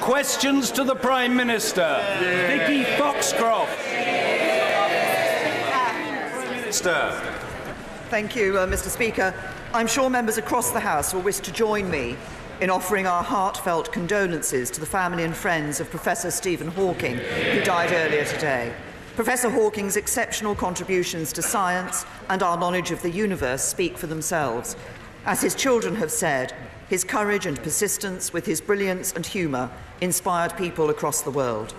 questions to the Prime Minister. Vicky Foxcroft. Minister. Thank you, Mr. Speaker. I'm sure members across the House will wish to join me in offering our heartfelt condolences to the family and friends of Professor Stephen Hawking, who died earlier today. Professor Hawking's exceptional contributions to science and our knowledge of the universe speak for themselves. As his children have said, his courage and persistence with his brilliance and humour inspired people across the world.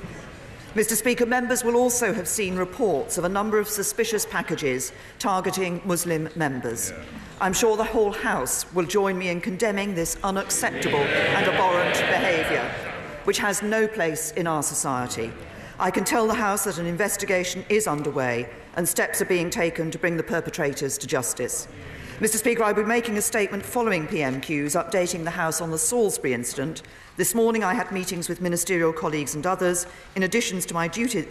Mr. Speaker, members will also have seen reports of a number of suspicious packages targeting Muslim members. I'm sure the whole House will join me in condemning this unacceptable and abhorrent behaviour, which has no place in our society. I can tell the House that an investigation is underway and steps are being taken to bring the perpetrators to justice. Mr. Speaker, I will be making a statement following PMQs updating the House on the Salisbury incident. This morning I had meetings with ministerial colleagues and others. In addition to my duties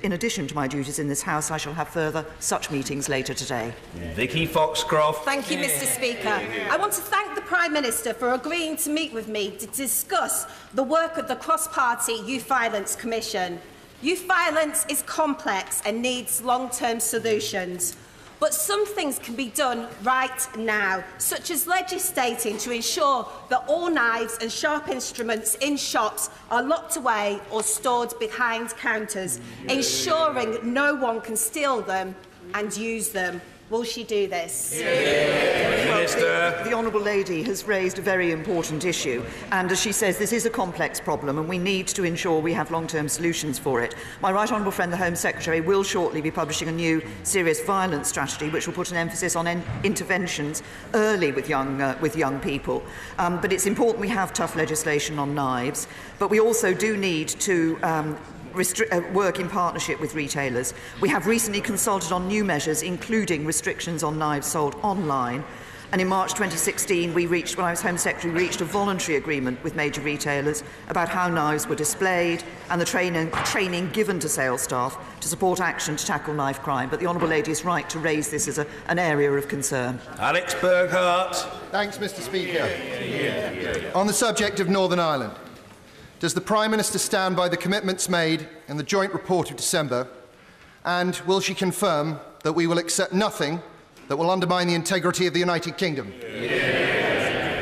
in this House, I shall have further such meetings later today. Vicky Foxcroft. Thank you, Mr. Speaker. I want to thank the Prime Minister for agreeing to meet with me to discuss the work of the Cross-Party Youth Violence Commission. Youth violence is complex and needs long-term solutions. But some things can be done right now, such as legislating to ensure that all knives and sharp instruments in shops are locked away or stored behind counters, ensuring no one can steal them and use them. Will she do this? Well, the Honourable Lady has raised a very important issue, and as she says, this is a complex problem and we need to ensure we have long-term solutions for it. My right honourable friend, the Home Secretary, will shortly be publishing a new serious violence strategy which will put an emphasis on interventions early with young people. But it's important we have tough legislation on knives, but we also do need to work in partnership with retailers. We have recently consulted on new measures, including restrictions on knives sold online. And in March 2016, when I was Home Secretary, we reached a voluntary agreement with major retailers about how knives were displayed and the training given to sales staff to support action to tackle knife crime. But the Honourable Lady is right to raise this as an area of concern. Alex Burghardt. Thanks, Mr. Speaker. On the subject of Northern Ireland, does the Prime Minister stand by the commitments made in the joint report of December, and will she confirm that we will accept nothing that will undermine the integrity of the United Kingdom?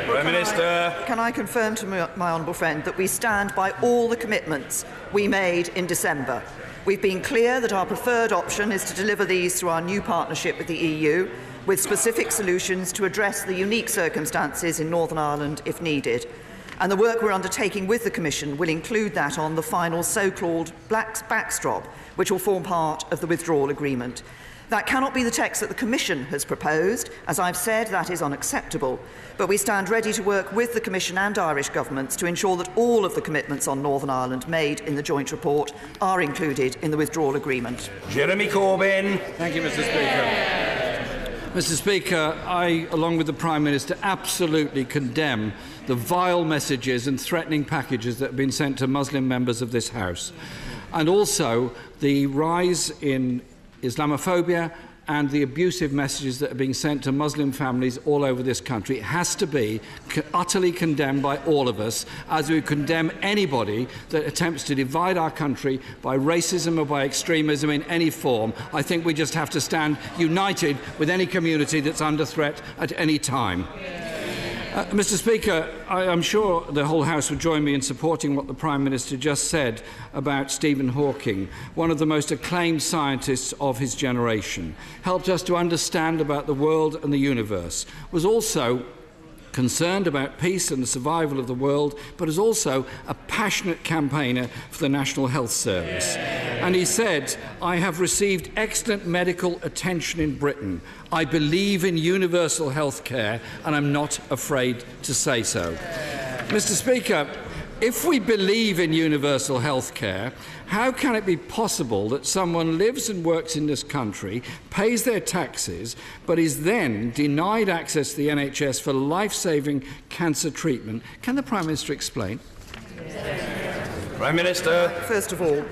Prime Minister. Can I confirm to my honourable friend that we stand by all the commitments we made in December? We've been clear that our preferred option is to deliver these through our new partnership with the EU, with specific solutions to address the unique circumstances in Northern Ireland if needed. And the work we're undertaking with the Commission will include that on the final so-called backstop, which will form part of the withdrawal agreement. That cannot be the text that the Commission has proposed. As I've said, that is unacceptable. But we stand ready to work with the Commission and Irish governments to ensure that all of the commitments on Northern Ireland made in the joint report are included in the withdrawal agreement. Jeremy Corbyn. Thank you, Mr. Speaker. Mr. Speaker, I, along with the Prime Minister, absolutely condemn the vile messages and threatening packages that have been sent to Muslim members of this House, and also the rise in Islamophobia and the abusive messages that are being sent to Muslim families all over this country. It has to be utterly condemned by all of us, as we condemn anybody that attempts to divide our country by racism or by extremism in any form. I think we just have to stand united with any community that's under threat at any time. Mr. Speaker, I'm sure the whole House would join me in supporting what the Prime Minister just said about Stephen Hawking, one of the most acclaimed scientists of his generation, helped us to understand about the world and the universe, was also concerned about peace and the survival of the world, but is also a passionate campaigner for the National Health Service. And he said, "I have received excellent medical attention in Britain. I believe in universal health care, and I'm not afraid to say so." Mr. Speaker, if we believe in universal health care, how can it be possible that someone lives and works in this country, pays their taxes, but is then denied access to the NHS for life-saving cancer treatment? Can the Prime Minister explain? Prime Minister. First of all,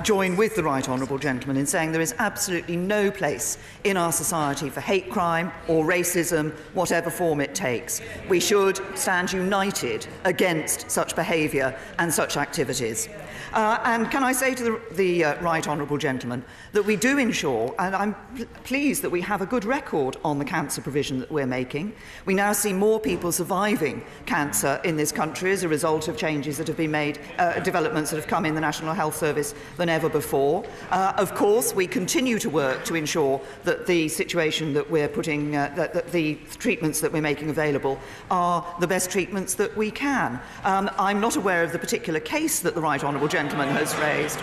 join with the right honourable gentleman in saying there is absolutely no place in our society for hate crime or racism, whatever form it takes. We should stand united against such behaviour and such activities. And can I say to the right honourable gentleman that we do ensure, and I'm pleased that we have a good record on the cancer provision that we're making. We now see more people surviving cancer in this country as a result of changes that have been made, developments that have come in the National Health Service than ever before. Of course, we continue to work to ensure that the situation that we're putting, that the treatments that we're making available are the best treatments that we can. I'm not aware of the particular case that the right honourable gentleman has raised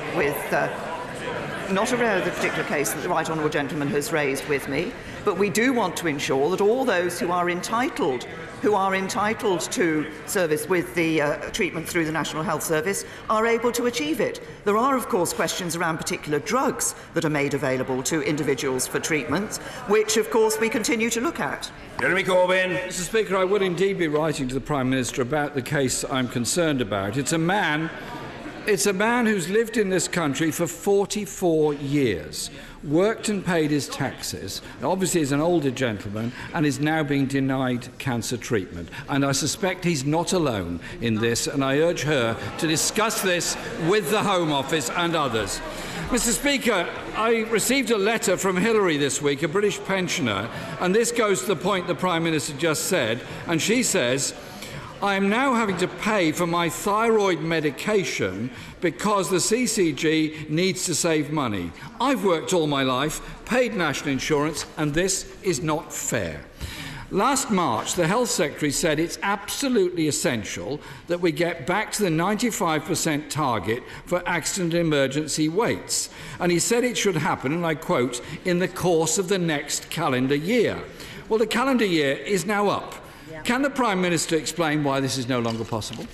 with me, but we do want to ensure that all those who are entitled to service with the treatment through the National Health Service are able to achieve it. There are, of course, questions around particular drugs that are made available to individuals for treatments, which, of course, we continue to look at. Jeremy Corbyn. Mr. Speaker, I would indeed be writing to the Prime Minister about the case I'm concerned about. It's a man who's lived in this country for 44 years, worked and paid his taxes, obviously is an older gentleman, and is now being denied cancer treatment. And I suspect he's not alone in this, and I urge her to discuss this with the Home Office and others. Mr. Speaker, I received a letter from Hillary this week, a British pensioner, and this goes to the point the Prime Minister just said, and she says, I am now having to pay for my thyroid medication because the CCG needs to save money. I've worked all my life, paid national insurance, and this is not fair. Last March, the Health Secretary said it's absolutely essential that we get back to the 95% target for accident and emergency weights. And he said it should happen, and I quote, in the course of the next calendar year. Well, the calendar year is now up. Can the Prime Minister explain why this is no longer possible?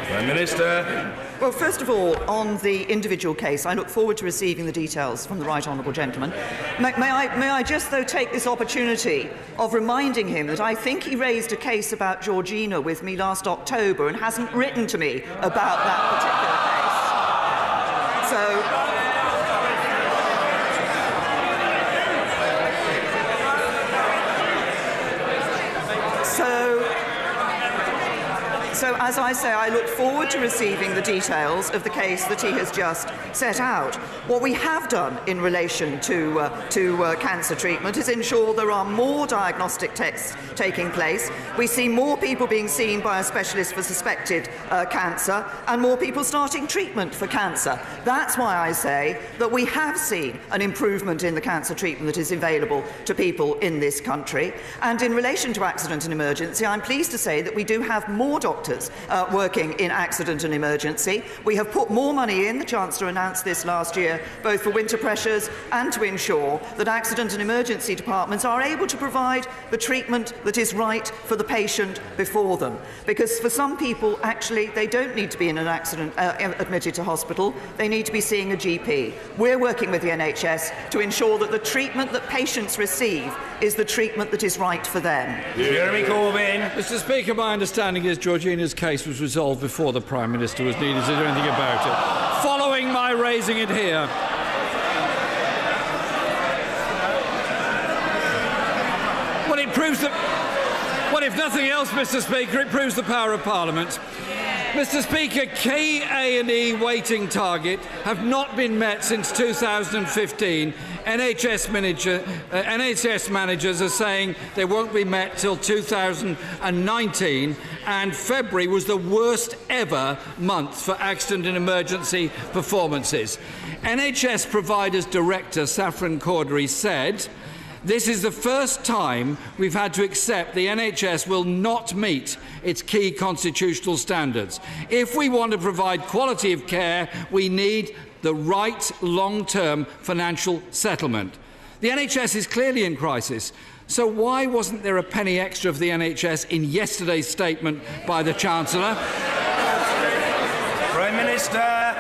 Prime Minister. Well, first of all, on the individual case, I look forward to receiving the details from the right honourable gentleman. May I just, though, take this opportunity of reminding him that I think he raised a case about Georgina with me last October and hasn't written to me about that particular case. So, as I say, I look forward to receiving the details of the case that he has just set out. What we have done in relation to cancer treatment is ensure there are more diagnostic tests taking place. We see more people being seen by a specialist for suspected cancer and more people starting treatment for cancer. That's why I say that we have seen an improvement in the cancer treatment that is available to people in this country. And in relation to accident and emergency, I'm pleased to say that we do have more doctors working in accident and emergency. We have put more money in, the Chancellor announced this last year, both for winter pressures and to ensure that accident and emergency departments are able to provide the treatment that is right for the patient before them. Because for some people, actually, they don't need to be in an accident admitted to hospital, they need to be seeing a GP. We're working with the NHS to ensure that the treatment that patients receive is the treatment that is right for them. Jeremy Corbyn. Mr. Speaker, my understanding is Georgina's case was resolved before the Prime Minister was needed to do anything about it. Following my raising it here. Well, it proves that... Well, if nothing else, Mr. Speaker, it proves the power of Parliament. Mr. Speaker, key A&E waiting target have not been met since 2015. NHS managers are saying they won't be met till 2019, and February was the worst ever month for accident and emergency performances. NHS Providers Director Saffron Cordery said, "This is the first time we've had to accept the NHS will not meet its key constitutional standards. If we want to provide quality of care, we need the right long-term financial settlement." The NHS is clearly in crisis. So why wasn't there a penny extra for the NHS in yesterday's statement by the Chancellor? Prime Minister.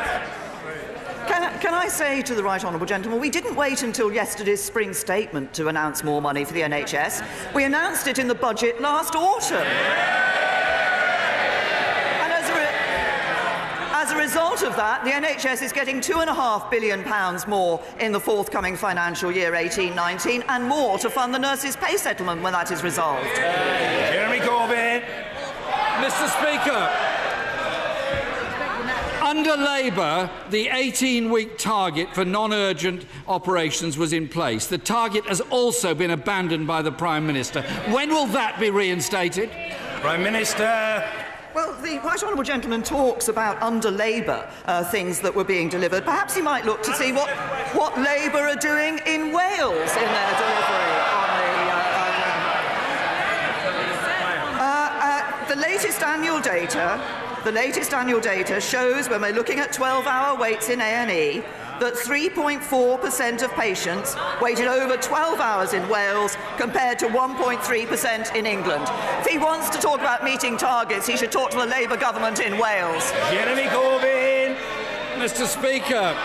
Can I say to the right honourable gentleman, we didn't wait until yesterday's spring statement to announce more money for the NHS. We announced it in the budget last autumn. As a result of that, the NHS is getting £2.5 billion more in the forthcoming financial year 18-19 and more to fund the nurses' pay settlement when that is resolved. Jeremy Corbyn. Mr. Speaker, under Labour, the 18-week target for non-urgent operations was in place. The target has also been abandoned by the Prime Minister. When will that be reinstated? Prime Minister. Well, the Right Honourable Gentleman talks about under Labour things that were being delivered. Perhaps he might look to see what Labour are doing in Wales in their delivery on the latest annual data shows, when we're looking at 12-hour waits in A&E, that 3.4% of patients waited over 12 hours in Wales compared to 1.3% in England. If he wants to talk about meeting targets, he should talk to the Labour government in Wales. Jeremy Corbyn. Mr. Speaker,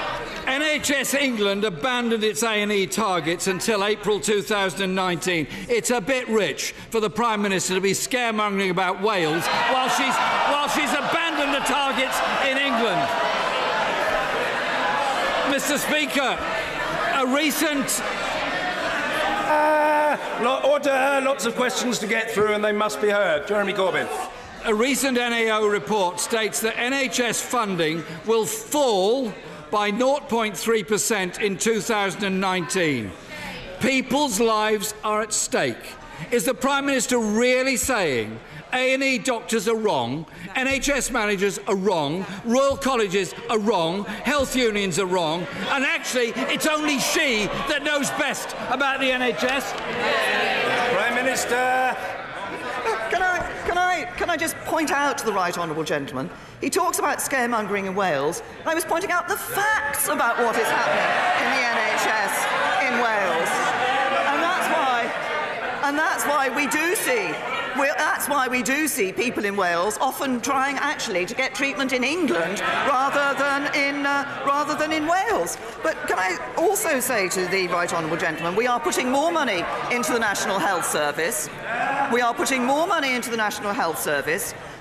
NHS England abandoned its A&E targets until April 2019. It's a bit rich for the Prime Minister to be scaremongering about Wales while she's abandoned the targets in England. Mr. Speaker, a recent... Order. Lots of questions to get through and they must be heard. Jeremy Corbyn. A recent NAO report states that NHS funding will fall by 0.3% in 2019. People's lives are at stake. Is the Prime Minister really saying A&E doctors are wrong, NHS managers are wrong, Royal Colleges are wrong, health unions are wrong, and actually it's only she that knows best about the NHS? Prime Minister. Can I just point out to the Right Honourable Gentleman, he talks about scaremongering in Wales. I was pointing out the facts about what is happening in the NHS in Wales. And that's why we do see people in Wales often trying actually to get treatment in England rather than in Wales. But can I also say to the Right Honourable Gentleman, we are putting more money into the National Health Service.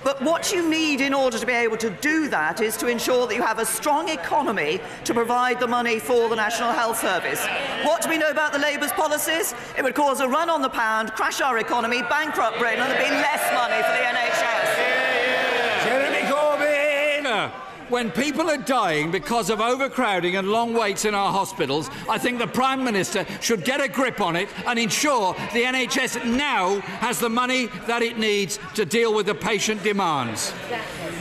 But what you need in order to be able to do that is to ensure that you have a strong economy to provide the money for the National Health Service. What do we know about the Labour's policies? It would cause a run on the pound, crash our economy, bankrupt Britain, and there'd be less money for the NHS. Jeremy Corbyn. When people are dying because of overcrowding and long waits in our hospitals, I think the Prime Minister should get a grip on it and ensure the NHS now has the money that it needs to deal with the patient demands.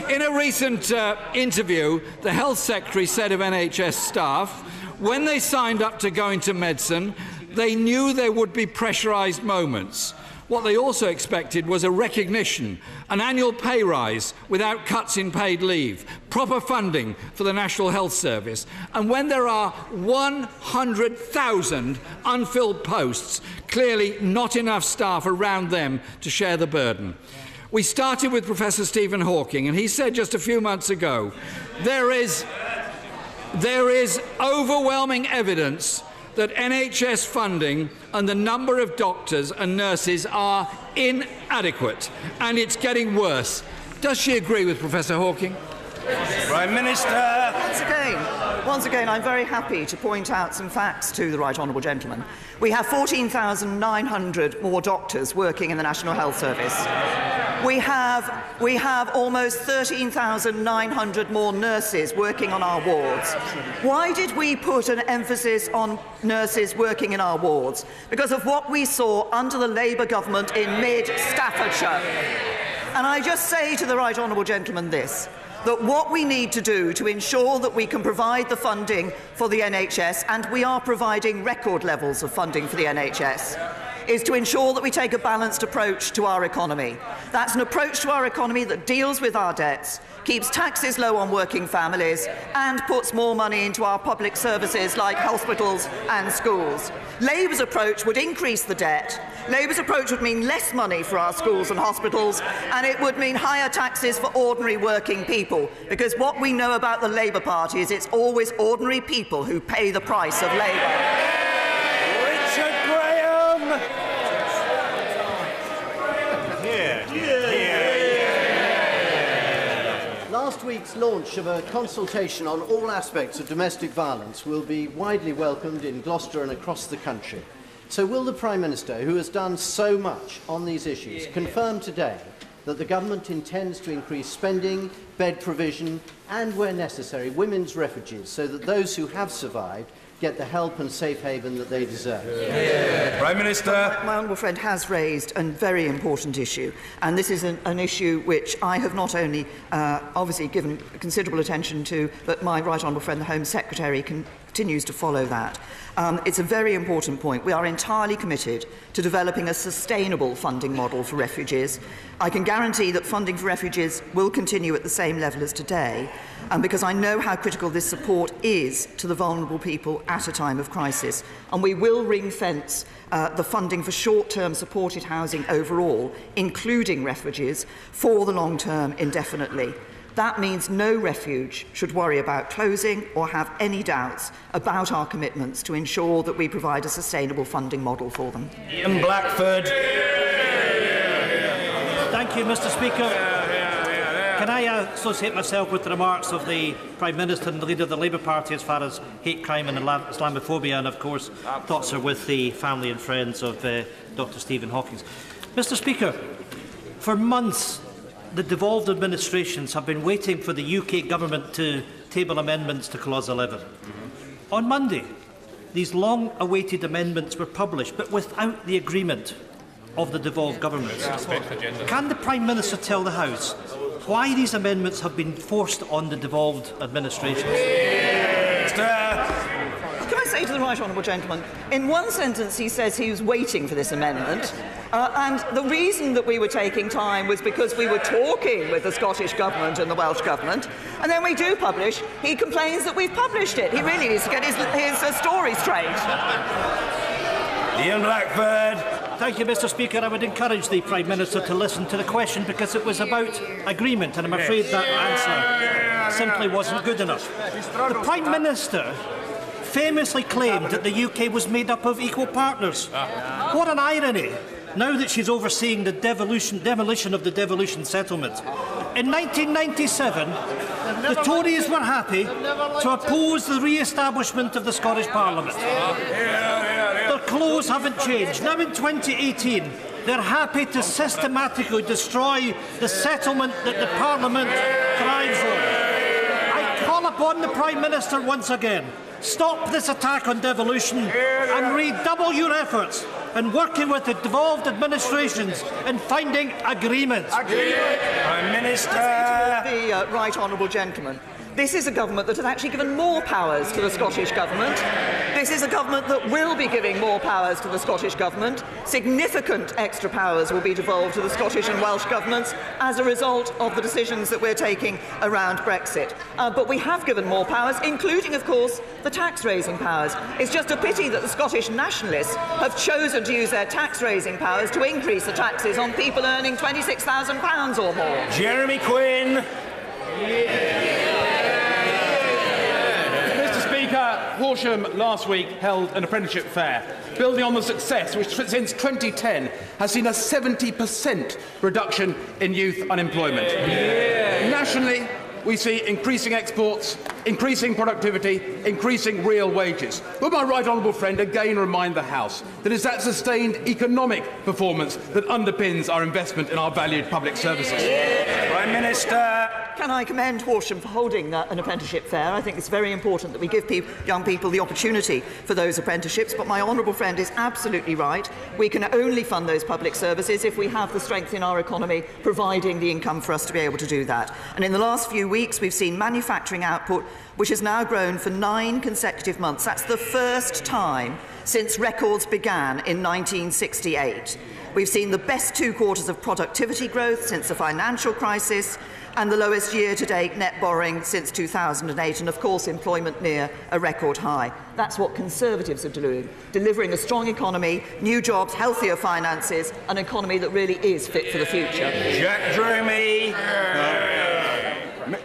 In a recent interview, the Health Secretary said of NHS staff, when they signed up to go into medicine, they knew there would be pressurised moments. What they also expected was a recognition, an annual pay rise without cuts in paid leave, proper funding for the National Health Service, and when there are 100,000 unfilled posts, clearly not enough staff around them to share the burden. We started with Professor Stephen Hawking, and he said just a few months ago, there is overwhelming evidence that NHS funding and the number of doctors and nurses are inadequate, and it's getting worse. Does she agree with Professor Hawking? Prime Minister. Once again, I'm very happy to point out some facts to the Right Honourable Gentleman. We have 14,900 more doctors working in the National Health Service. We have almost 13,900 more nurses working on our wards. Why did we put an emphasis on nurses working in our wards? Because of what we saw under the Labour government in mid-Staffordshire. And I just say to the Right Honourable Gentleman this, that what we need to do to ensure that we can provide the funding for the NHS, and we are providing record levels of funding for the NHS, is to ensure that we take a balanced approach to our economy. That's an approach to our economy that deals with our debts, keeps taxes low on working families, and puts more money into our public services like hospitals and schools. Labour's approach would increase the debt. Labour's approach would mean less money for our schools and hospitals, and it would mean higher taxes for ordinary working people, because what we know about the Labour Party is it's always ordinary people who pay the price of Labour. Richard Graham. last week's launch of a consultation on all aspects of domestic violence will be widely welcomed in Gloucester and across the country. So will the Prime Minister, who has done so much on these issues, confirm today that the government intends to increase spending, bed provision and, where necessary, women's refuges so that those who have survived get the help and safe haven that they deserve? Prime Minister. My honourable friend has raised a very important issue, and this is an issue which I have not only obviously given considerable attention to, but my right honourable friend, the Home Secretary, continues to follow that. It's a very important point. We are entirely committed to developing a sustainable funding model for refugees. I can guarantee that funding for refugees will continue at the same level as today, because I know how critical this support is to the vulnerable people at a time of crisis. And we will ring-fence the funding for short-term supported housing overall, including refugees, for the long term indefinitely. That means no refuge should worry about closing or have any doubts about our commitments to ensure that we provide a sustainable funding model for them. Ian Blackford. Thank you, Mr. Speaker. Can I associate myself with the remarks of the Prime Minister and the leader of the Labour Party as far as hate crime and Islamophobia, and of course thoughts are with the family and friends of Dr. Stephen Hawking. Mr. Speaker, for months the devolved administrations have been waiting for the UK Government to table amendments to Clause 11. On Monday, these long-awaited amendments were published, but without the agreement of the devolved governments. Can the Prime Minister tell the House why these amendments have been forced on the devolved administrations? Can I say to the right honourable gentleman, in one sentence he says he was waiting for this amendment, and the reason that we were taking time was because we were talking with the Scottish Government and the Welsh Government, and then we do publish, he complains that we've published it. He really needs to get his story straight. Ian Blackford. Thank you, Mr. Speaker. I would encourage the Prime Minister to listen to the question, because it was about agreement, and I'm afraid that answer simply wasn't good enough. The Prime Minister famously claimed that the UK was made up of equal partners. What an irony, now that she's overseeing the demolition of the devolution settlement. In 1997, the Tories were happy to oppose the re-establishment of the Scottish Parliament. Their clothes haven't changed. Now in 2018, they're happy to systematically destroy the settlement that the Parliament thrives on. I call upon the Prime Minister once again, stop this attack on devolution and redouble your efforts in working with the devolved administrations in finding agreement. Prime Minister. The right honourable gentleman. This is a government that has actually given more powers to the Scottish Government. This is a government that will be giving more powers to the Scottish Government. Significant extra powers will be devolved to the Scottish and Welsh Governments as a result of the decisions that we're taking around Brexit. But we have given more powers, including, of course, the tax-raising powers. It's just a pity that the Scottish nationalists have chosen to use their tax-raising powers to increase the taxes on people earning £26,000 or more. Jeremy Quinn. Horsham last week held an apprenticeship fair, building on the success which since 2010 has seen a 70% reduction in youth unemployment. Nationally, we see increasing exports, increasing productivity, increasing real wages. Will my right honourable friend again remind the House that it's that sustained economic performance that underpins our investment in our valued public services? Prime Minister. Can I commend Horsham for holding an apprenticeship fair? I think it's very important that we give young people the opportunity for those apprenticeships, but my honourable friend is absolutely right. We can only fund those public services if we have the strength in our economy providing the income for us to be able to do that. And in the last few weeks we've seen manufacturing output which has now grown for 9 consecutive months. That's the first time since records began in 1968. We've seen the best 2 quarters of productivity growth since the financial crisis, and the lowest year-to-date net borrowing since 2008, and of course employment near a record high. That's what Conservatives are doing, delivering a strong economy, new jobs, healthier finances, an economy that really is fit for the future. Jack Dromey.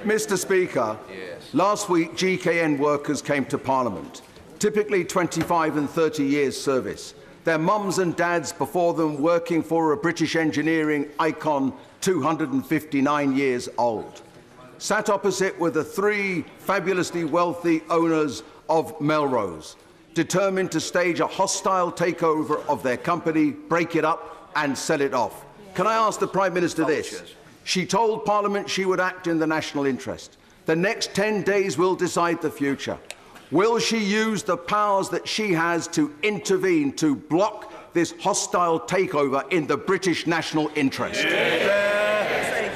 Mr. Speaker, last week GKN workers came to Parliament, typically 25 and 30 years service. Their mums and dads before them working for a British engineering icon 259 years old. sat opposite with the three fabulously wealthy owners of Melrose, determined to stage a hostile takeover of their company, break it up and sell it off. Can I ask the Prime Minister this? She told Parliament she would act in the national interest. The next 10 days will decide the future. Will she use the powers that she has to intervene to block this hostile takeover in the British national interest?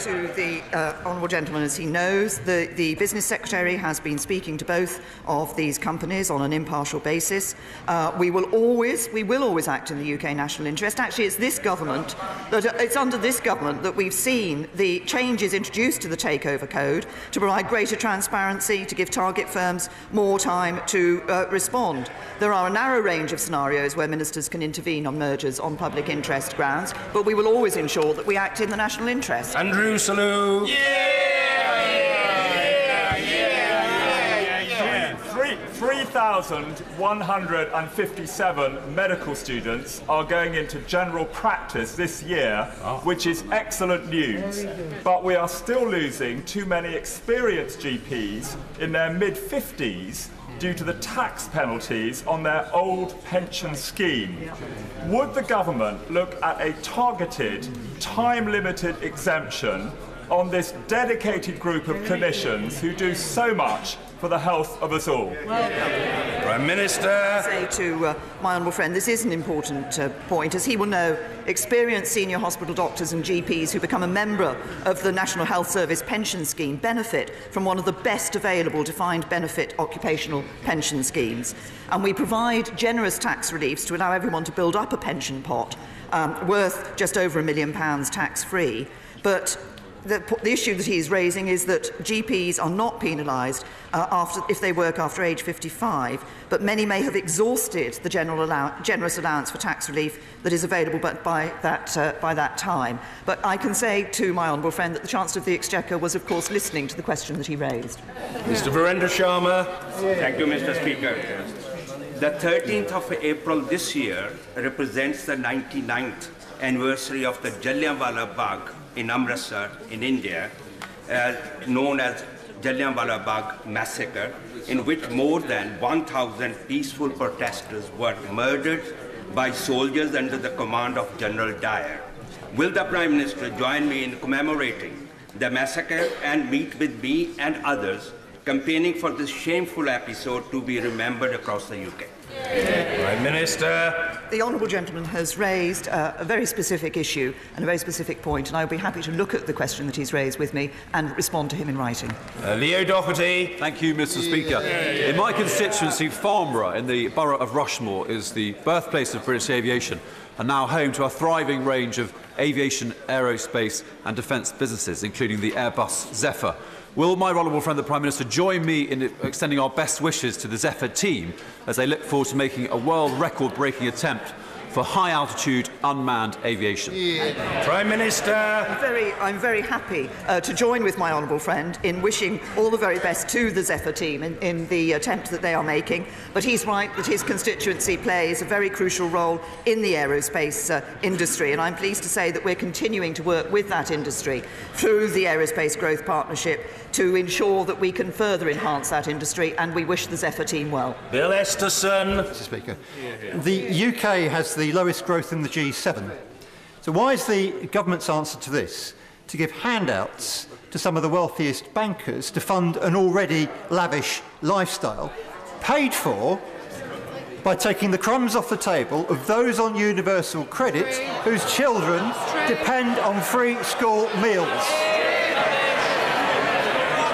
To the honourable gentleman, as he knows, the Business Secretary has been speaking to both of these companies on an impartial basis. We will always act in the UK national interest. Actually, it's under this government that we've seen the changes introduced to the Takeover Code to provide greater transparency, to give target firms more time to respond. There are a narrow range of scenarios where ministers can intervene on mergers on public interest grounds, but we will always ensure that we act in the national interest. Andrew Salou. 3,157 medical students are going into general practice this year, which is excellent news. But we are still losing too many experienced GPs in their mid-50s due to the tax penalties on their old pension scheme. Would the government look at a targeted, time-limited exemption on this dedicated group of clinicians who do so much for the health of us all? Prime Minister. I say to my honourable friend, this is an important point. As he will know, experienced senior hospital doctors and GPs who become a member of the National Health Service pension scheme benefit from one of the best available defined benefit occupational pension schemes. And we provide generous tax reliefs to allow everyone to build up a pension pot worth just over £1 million tax-free. But the issue that he's raising is that GPs are not penalised if they work after age 55, but many may have exhausted the generous allowance for tax relief that is available by that time. But I can say to my honourable friend that the Chancellor of the Exchequer was, of course, listening to the question that he raised. Mr. Virendra Sharma. Thank you, Mr. Speaker. The 13th of April this year represents the 99th anniversary of the Jallianwala Bagh in Amritsar, in India, known as Jallianwala Bagh Massacre, in which more than 1,000 peaceful protesters were murdered by soldiers under the command of General Dyer. Will the Prime Minister join me in commemorating the massacre and meet with me and others campaigning for this shameful episode to be remembered across the UK? Prime Minister. The honourable gentleman has raised a very specific issue and a very specific point, and I will be happy to look at the question that he's raised with me and respond to him in writing. Leo Doherty. Thank you, Mr. Speaker. In my constituency, Farnborough, in the borough of Rushmore, is the birthplace of British aviation and now home to a thriving range of aviation, aerospace and defence businesses, including the Airbus Zephyr. Will my honourable friend, the Prime Minister, join me in extending our best wishes to the Zephyr team as they look forward to making a world record-breaking attempt for high-altitude unmanned aviation? Prime Minister. I'm very happy to join with my honourable friend in wishing all the very best to the Zephyr team in the attempt that they are making. But he's right that his constituency plays a very crucial role in the aerospace industry, and I'm pleased to say that we're continuing to work with that industry through the Aerospace Growth Partnership to ensure that we can further enhance that industry, and we wish the Zephyr team well. Bill Esterson. Mr. Speaker, the UK has the lowest growth in the G7. So why is the government's answer to this to give handouts to some of the wealthiest bankers to fund an already lavish lifestyle, paid for by taking the crumbs off the table of those on universal credit whose children depend on free school meals?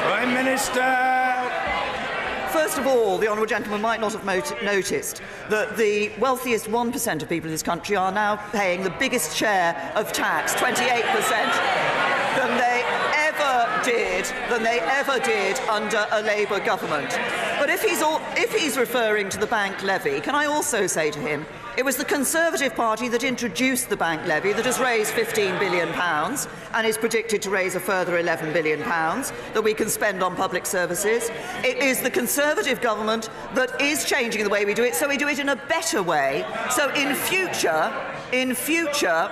Prime Minister. First of all, the honourable gentleman might not have noticed that the wealthiest 1% of people in this country are now paying the biggest share of tax, 28%, than they ever did under a Labour government. But if he's referring to the bank levy, can I also say to him, It was the Conservative Party that introduced the bank levy that has raised £15 billion and is predicted to raise a further £11 billion that we can spend on public services. It is the Conservative government that is changing the way we do it, so we do it in a better way. So in future,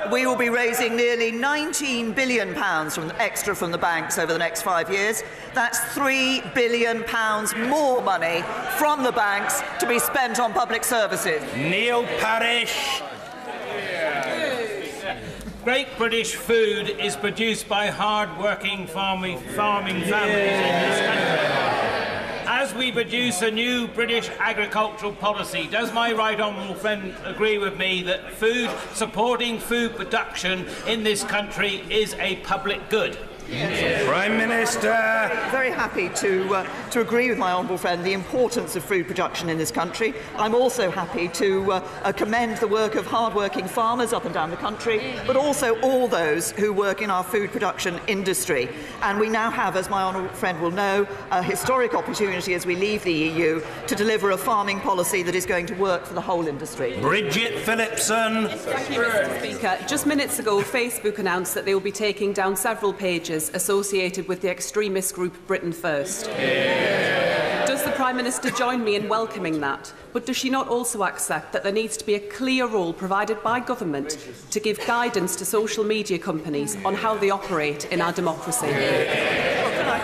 we will be raising nearly £19 billion extra from the banks over the next 5 years. That's £3 billion more money from the banks to be spent on public services. Neil Parish. Great British food is produced by hard-working farming families in this country. As we produce a new British agricultural policy, does my right honourable friend agree with me that supporting food production in this country is a public good? Prime Minister. Very happy to agree with my honourable friend the importance of food production in this country. I'm also happy to commend the work of hard-working farmers up and down the country, but also all those who work in our food production industry. And we now have, as my honourable friend will know, a historic opportunity as we leave the EU to deliver a farming policy that is going to work for the whole industry. Bridget Phillipson. Thank you, Mr. Speaker. Just minutes ago, Facebook announced that they will be taking down several pages associated with the extremist group Britain First. Does the Prime Minister join me in welcoming that? But does she not also accept that there needs to be a clear role provided by government to give guidance to social media companies on how they operate in our democracy?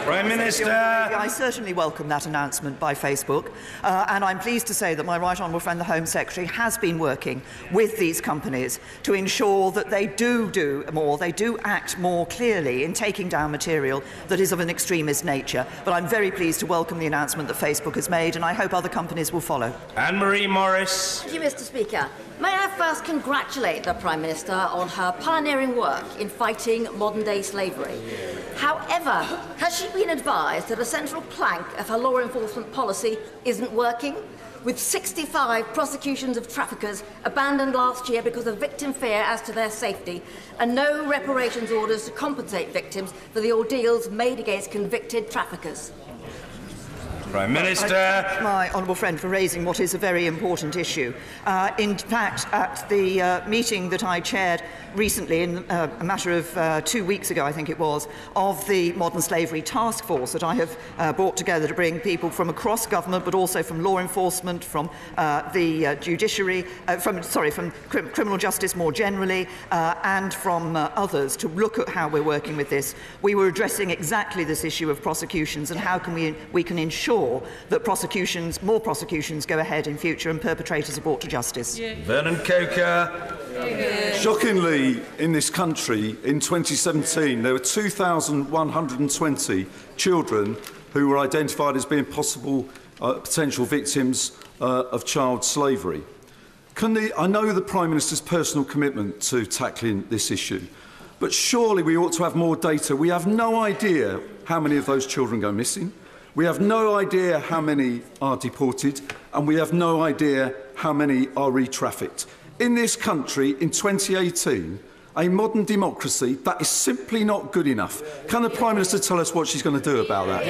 Prime Minister. I certainly welcome that announcement by Facebook, and I'm pleased to say that my right honourable friend, the Home Secretary, has been working with these companies to ensure that they do more, they do act more clearly in taking down material that is of an extremist nature. But I'm very pleased to welcome the announcement that Facebook has made, and I hope other companies will follow. Anne-Marie Morris. Thank you, Mr. Speaker. May I first congratulate the Prime Minister on her pioneering work in fighting modern-day slavery. However, has she been advised that a central plank of her law enforcement policy isn't working? With 65 prosecutions of traffickers abandoned last year because of victim fear as to their safety, and no reparations orders to compensate victims for the ordeals made against convicted traffickers. Prime Minister. I thank my honourable friend for raising what is a very important issue. In fact, at the meeting that I chaired recently, in a matter of 2 weeks ago, I think it was, of the Modern Slavery Task Force that I have brought together to bring people from across government, but also from law enforcement, from the judiciary, from criminal justice more generally, and from others, to look at how we're working with this. We were addressing exactly this issue of prosecutions and how can we can ensure that more prosecutions go ahead in future and perpetrators are brought to justice. Vernon Coker. Shockingly, in this country, in 2017, there were 2,120 children who were identified as being possible potential victims of child slavery. I know the Prime Minister's personal commitment to tackling this issue, but surely we ought to have more data. We have no idea how many of those children go missing. We have no idea how many are deported, and we have no idea how many are re-trafficked. In this country, in 2018, a modern democracy, that is simply not good enough. Can the Prime Minister tell us what she's going to do about that?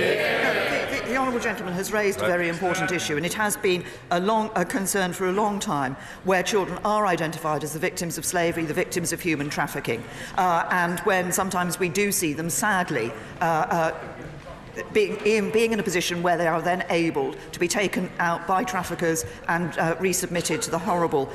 The honourable gentleman has raised a very important issue, and it has been a concern for a long time, where children are identified as the victims of slavery, the victims of human trafficking, and when sometimes we do see them, sadly, being in a position where they are then able to be taken out by traffickers and resubmitted to the horrible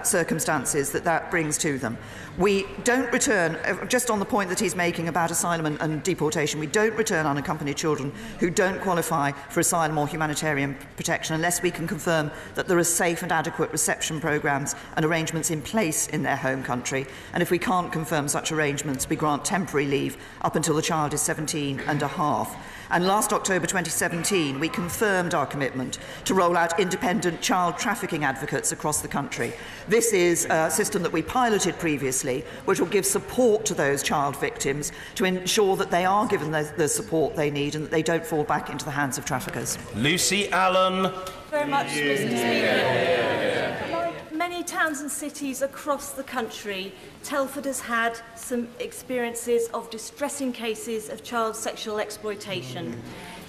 circumstances that brings to them. We don't return, just on the point that he's making about asylum and deportation, we don't return unaccompanied children who don't qualify for asylum or humanitarian protection unless we can confirm that there are safe and adequate reception programmes and arrangements in place in their home country. And if we can't confirm such arrangements, we grant temporary leave up until the child is 17 and a half. And last October 2017, we confirmed our commitment to roll out independent child trafficking advocates across the country. This is a system that we piloted previously, which will give support to those child victims to ensure that they are given the support they need and that they don't fall back into the hands of traffickers. Lucy Allen. Very much, Mr. Speaker. Like many towns and cities across the country, Telford has had some experiences of distressing cases of child sexual exploitation.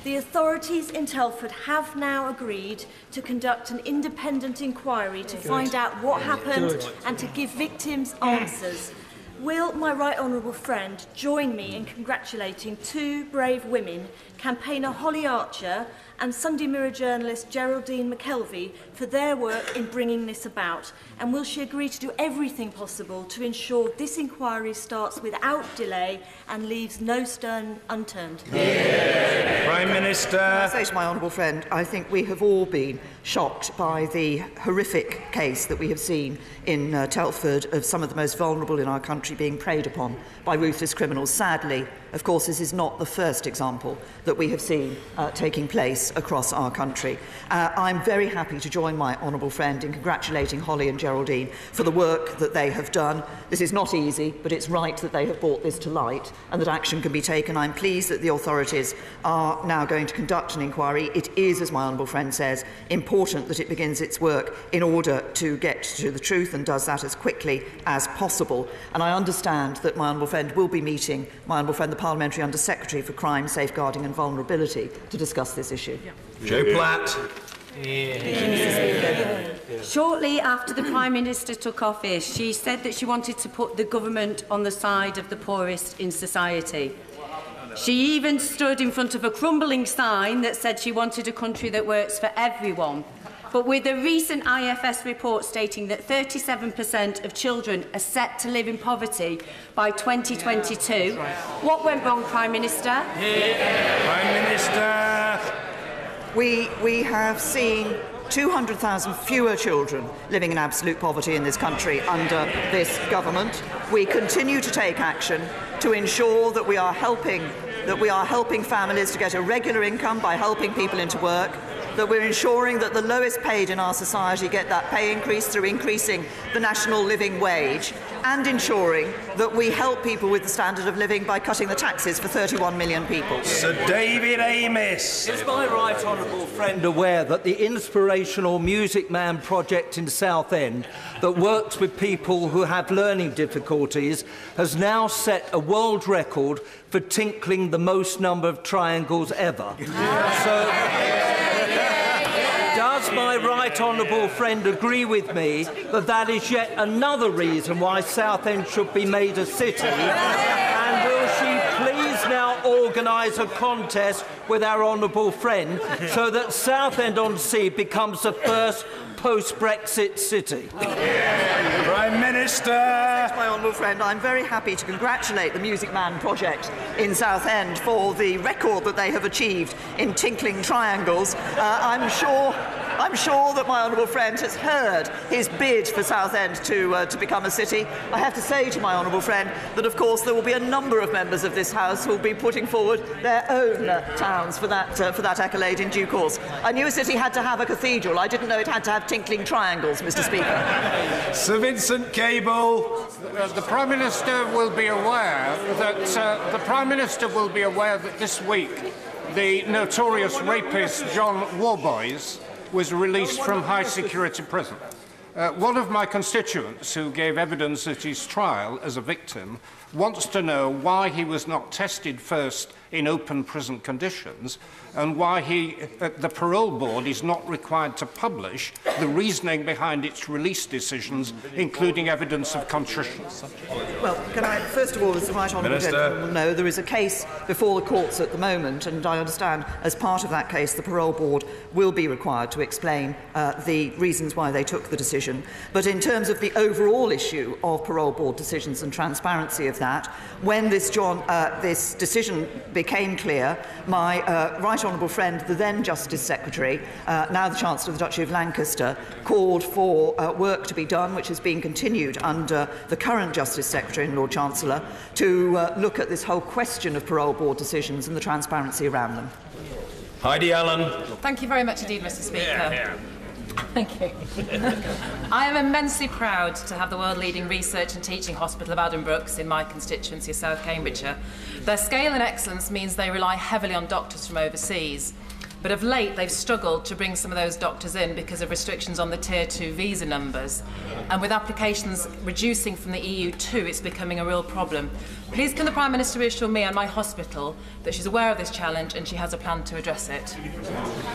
The authorities in Telford have now agreed to conduct an independent inquiry to find out what happened and to give victims answers. Will my right honourable friend join me in congratulating two brave women, campaigner Holly Archer and Sunday Mirror journalist Geraldine McKelvey, for their work in bringing this about? And will she agree to do everything possible to ensure this inquiry starts without delay and leaves no stone unturned? Yeah. Prime Minister. I say to my honourable friend, I think we have all been shocked by the horrific case that we have seen in Telford of some of the most vulnerable in our country being preyed upon by ruthless criminals. Sadly, of course, this is not the first example that we have seen taking place across our country. I'm very happy to join my honourable friend in congratulating Holly and Geraldine for the work that they have done. This is not easy, but it's right that they have brought this to light and that action can be taken. I'm pleased that the authorities are now going to conduct an inquiry. It is, as my honourable friend says, important that it begins its work in order to get to the truth and does that as quickly as possible. And I understand that my honourable friend will be meeting my honourable friend, the Parliamentary Under-Secretary for Crime, Safeguarding and Vulnerability, to discuss this issue. Joe Platt. Shortly after the Prime Minister took office, she said that she wanted to put the government on the side of the poorest in society. She even stood in front of a crumbling sign that said she wanted a country that works for everyone. But with a recent IFS report stating that 37% of children are set to live in poverty by 2022, what went wrong, Prime Minister? Prime Minister. We have seen 200,000 fewer children living in absolute poverty in this country under this government. We continue to take action to ensure that we are helping families to get a regular income by helping people into work, that we're ensuring that the lowest paid in our society get that pay increase through increasing the national living wage, and ensuring that we help people with the standard of living by cutting the taxes for 31 million people. Sir David Amis. Is my right honourable friend aware that the inspirational Music Man project in Southend that works with people who have learning difficulties has now set a world record for tinkling the most number of triangles ever? Does my right honourable friend agree with me that that is yet another reason why Southend should be made a city? And will she please now organise a contest with our honourable friend so that Southend-on-Sea becomes the first post-Brexit city? Prime Minister. My honourable friend, I'm very happy to congratulate the Music Man project in Southend for the record that they have achieved in tinkling triangles. I'm sure that my honourable friend has heard his bid for Southend to become a city. I have to say to my honourable friend that, of course, there will be a number of members of this House who will be putting forward their own towns for that accolade in due course. I knew a city had to have a cathedral. I didn't know it had to have tinkling triangles, Mr. Speaker. Sir Vincent Cable. The Prime Minister will be aware that this week the notorious rapist John Warboys was released from high security prison. One of my constituents who gave evidence at his trial as a victim wants to know why he was not tested first in open prison conditions and why the parole board is not required to publish the reasoning behind its release decisions, including evidence of contrition. Well, can I, first of all, as the right honourable gentleman will know, there is a case before the courts at the moment, and I understand as part of that case the parole board will be required to explain the reasons why they took the decision. But in terms of the overall issue of parole board decisions and transparency of that, when this decision became clear, my right honourable friend, the then Justice Secretary, now the Chancellor of the Duchy of Lancaster, called for work to be done, which has been continued under the current Justice Secretary and Lord Chancellor, to look at this whole question of parole board decisions and the transparency around them. Heidi Allen. Thank you very much indeed, Mr. Speaker. Thank you. I am immensely proud to have the world-leading research and teaching hospital of Addenbrooke's in my constituency of South Cambridgeshire. Their scale and excellence means they rely heavily on doctors from overseas. But of late, they've struggled to bring some of those doctors in because of restrictions on the Tier 2 visa numbers. And with applications reducing from the EU too, it's becoming a real problem. Please can the Prime Minister reassure me and my hospital that she's aware of this challenge and she has a plan to address it?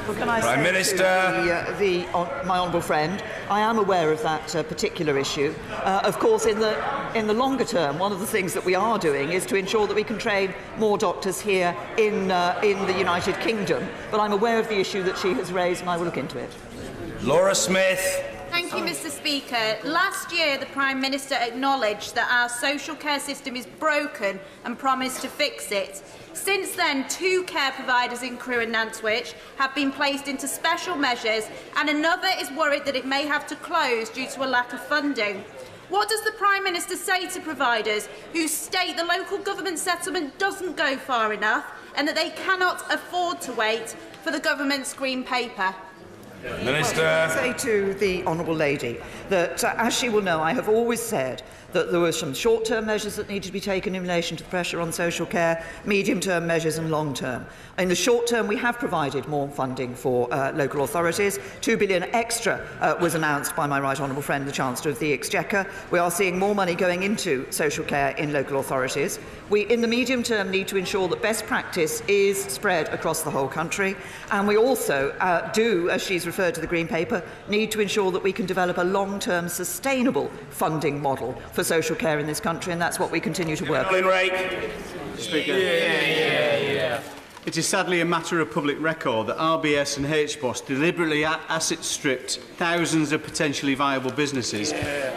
Well, can I Prime say Minister. to my honourable friend, I am aware of that particular issue. Of course, in the longer term, one of the things that we are doing is to ensure that we can train more doctors here in the United Kingdom. But I'm aware of the issue that she has raised, and I will look into it. Laura Smith. Thank you, Mr. Speaker. Last year, the Prime Minister acknowledged that our social care system is broken and promised to fix it. Since then, 2 care providers in Crewe and Nantwich have been placed into special measures, and another is worried that it may have to close due to a lack of funding. What does the Prime Minister say to providers who state the local government settlement doesn't go far enough and that they cannot afford to wait for the government's green paper? Minister. Well, I say to the honourable lady that, as she will know, I have always said that there were some short-term measures that needed to be taken in relation to the pressure on social care, medium-term measures and long-term. In the short term, we have provided more funding for local authorities. £2 billion extra was announced by my right honourable friend, the Chancellor of the Exchequer. We are seeing more money going into social care in local authorities. We, in the medium term, need to ensure that best practice is spread across the whole country. And we also do, as she's referred to the Green Paper, need to ensure that we can develop a long-term sustainable funding model for social care in this country, and that's what we continue to work on. Speaker. It is sadly a matter of public record that RBS and HBOS deliberately asset stripped thousands of potentially viable businesses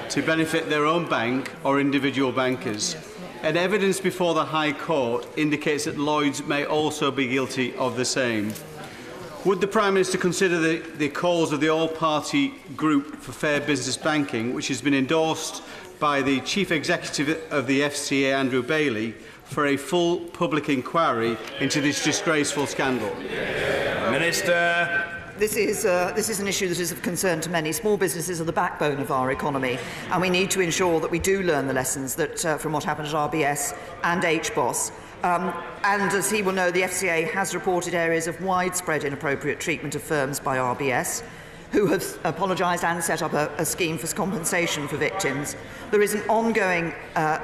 to benefit their own bank or individual bankers. And evidence before the High Court indicates that Lloyds may also be guilty of the same. Would the Prime Minister consider the calls of the all-party group for fair business banking, which has been endorsed by the Chief Executive of the FCA, Andrew Bailey, for a full public inquiry into this disgraceful scandal? Minister. This is an issue that is of concern to many. Small businesses are the backbone of our economy, and we need to ensure that we do learn the lessons that, from what happened at RBS and HBOS. And as he will know, the FCA has reported areas of widespread inappropriate treatment of firms by RBS, who have apologised and set up a scheme for compensation for victims. There is an ongoing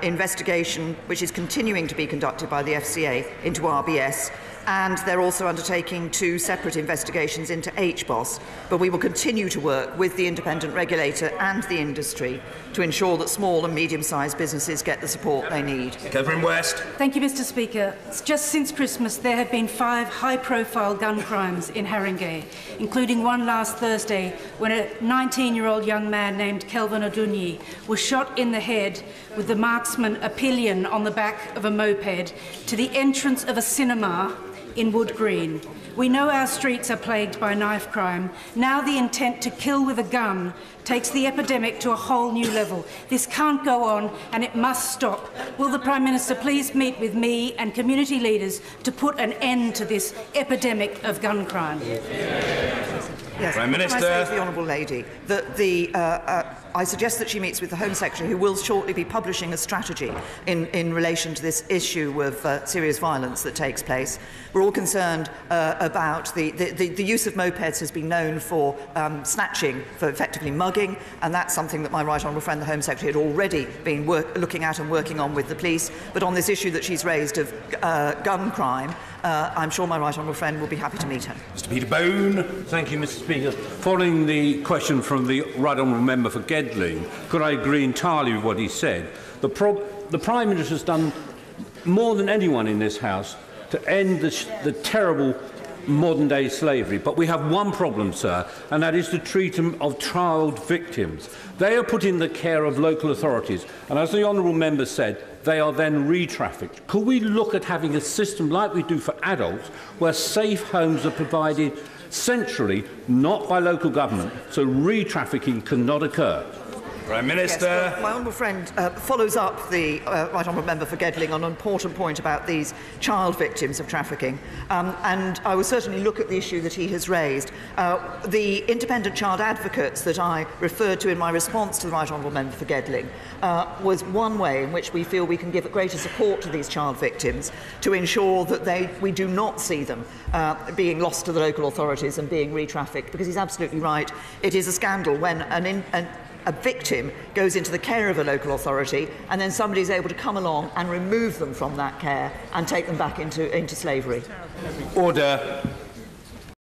investigation which is continuing to be conducted by the FCA into RBS, and they're also undertaking 2 separate investigations into HBOS. But we will continue to work with the independent regulator and the industry to ensure that small and medium-sized businesses get the support they need. Catherine West. Thank you, Mr. Speaker. Just since Christmas, there have been 5 high-profile gun crimes in Haringey, including one last Thursday when a 19-year-old young man named Kelvin Odunyi was shot in the head with the marksman a pillion on the back of a moped to the entrance of a cinema in Wood Green. We know our streets are plagued by knife crime. Now the intent to kill with a gun takes the epidemic to a whole new level. This can't go on and it must stop. Will the Prime Minister please meet with me and community leaders to put an end to this epidemic of gun crime? Yes. Prime Minister. Can I say to the honourable lady that I suggest that she meets with the Home Secretary, who will shortly be publishing a strategy in relation to this issue of serious violence that takes place. We're all concerned about the use of mopeds has been known for snatching, for effectively mugging, and that's something that my right honourable friend, the Home Secretary, had already been looking at and working on with the police. But on this issue that she's raised of gun crime, I'm sure my right honourable friend will be happy to meet her. Mr. Peter Bone. Thank you, Mr. Speaker. Following the question from the right honourable member for Gedling, could I agree entirely with what he said? The Prime Minister has done more than anyone in this House to end the terrible modern-day slavery. But we have one problem, sir, and that is the treatment of child victims. They are put in the care of local authorities, and as the honourable member said, they are then re-trafficked. Could we look at having a system like we do for adults, where safe homes are provided centrally, not by local government, so re-trafficking cannot occur? Prime Minister. Yes, well, my honourable friend follows up the Right Honourable Member for Gedling on an important point about these child victims of trafficking, and I will certainly look at the issue that he has raised. The independent child advocates that I referred to in my response to the Right Honourable Member for Gedling was one way in which we feel we can give greater support to these child victims to ensure that we do not see them being lost to the local authorities and being re-trafficked, because he's absolutely right. It is a scandal when a victim goes into the care of a local authority and then somebody is able to come along and remove them from that care and take them back into slavery. Order.